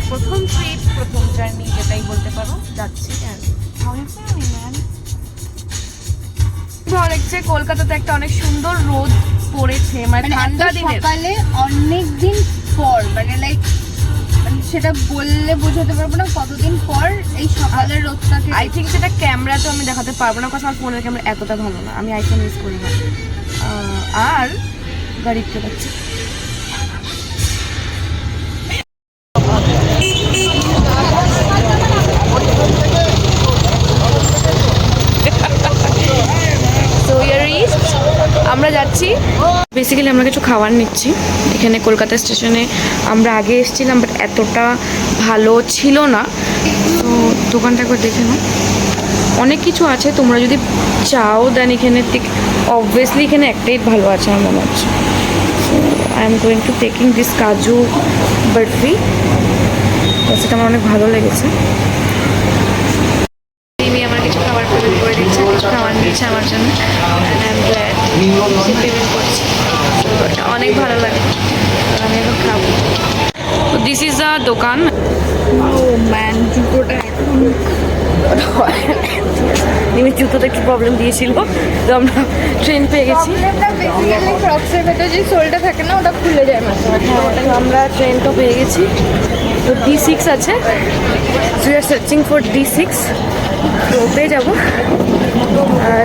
প্রথম ট্রিপ, প্রথম জার্নি যেটাই বলতে পারো, যাচ্ছি। ভালো লাগছে। কলকাতাতে একটা অনেক সুন্দর রোদ পড়েছে, মানে ঠান্ডা দিনে সকালে অনেক দিন পর, মানে লাইক সেটা বললে বোঝাতে পারবো না কতদিন পর এই সকালের রোদটাকে। আই থিঙ্ক সেটা ক্যামেরাতেও আমি দেখাতে পারবো না, কারণ আমার ফোনের ক্যামেরা এতটা ভালো না, আমি আইফোন ইউজ করি না। আর গাড়ি চালাচ্ছি। আমরা যাচ্ছি, বেসিক্যালি আমরা কিছু খাবার নিচ্ছি এখানে কলকাতা স্টেশনে। আমরা আগে এসেছিলাম, বাট এতটা ভালো ছিল না, তো দোকানটা একবার দেখে নাও। অনেক কিছু আছে, তোমরা যদি চাও দেন এখানে অবভিয়াসলি এখানে একটাই ভালো আছে আমার মনে হচ্ছে। I am going to taking this কাজু বরফি, সেটা আমার অনেক ভালো লেগেছে। আমার কিছু খাবার পেমেন্ট করে দিচ্ছে, কিছু খাবার নিচ্ছে আমার জন্য, পেমেন্ট করছি, অনেক ভালো লাগে। আমি এখন খাবো। দিস ইজ আ দোকান। জুতোটা নিমি জুতোতে একটু প্রবলেম দিয়েছিল, তো আমরা ট্রেন পেয়ে গেছি। বেসিক্যালি ক্রক্সের ভেতর যে সোলটা থাকে না, ওটা খুলে যায় মাঝে মাঝে। তো আমরা ট্রেন তো পেয়ে গেছি। তো D6 আছে, we are searching for D6, তো পেয়ে যাবো। আর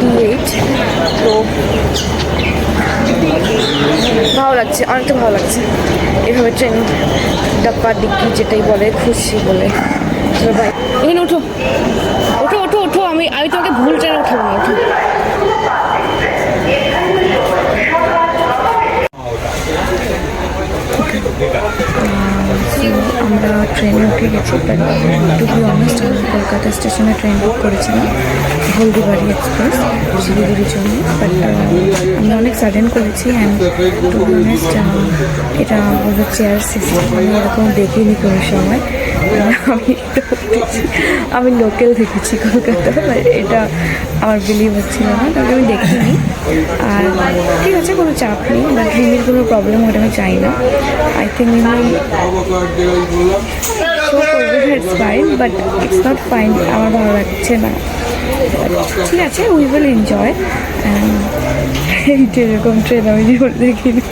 D8, তো ভালো লাগছে, অনেকটা ভালো লাগছে এভাবে ট্রেন ডাব্বা ডিগ্রি যেটাই বলে, খুশি বলে। চলো ভাই, এখানে ওঠো ওঠো ওঠো ওঠো, আমি তোমাকে ভুল ট্রেনে উঠাবো না, ওঠো। আমরা ট্রেনে উঠে গেছি, but to be honest Kolkata স্টেশনে ট্রেন বুক করেছিলাম হলদিবাড়ি এক্সপ্রেস শিলিগুড়ির জন্য, বাট আমরা অনেক সাডেন করেছি। অ্যান্ড টু বি অনেস্ট এটা বলবো চেয়ার সিস্টেম আমি এরকম দেখিনি কোনো সময়। আমি লোকাল দেখেছি কলকাতা, এটা আমার বিলিভ হচ্ছিল না, তবে আমি দেখিনি। আর ঠিক আছে, কোনো চাপ নেই, বাট রিমির কোনো প্রবলেম হতে আমি চাই না। আই থিঙ্ক শো করবে, it's fine, but it's not fine, আমার ভালো লাগছে না। ঠিক আছে, উই উইল এনজয়। এইটা এরকম ট্রেন আমি জীবনে দেখিনি।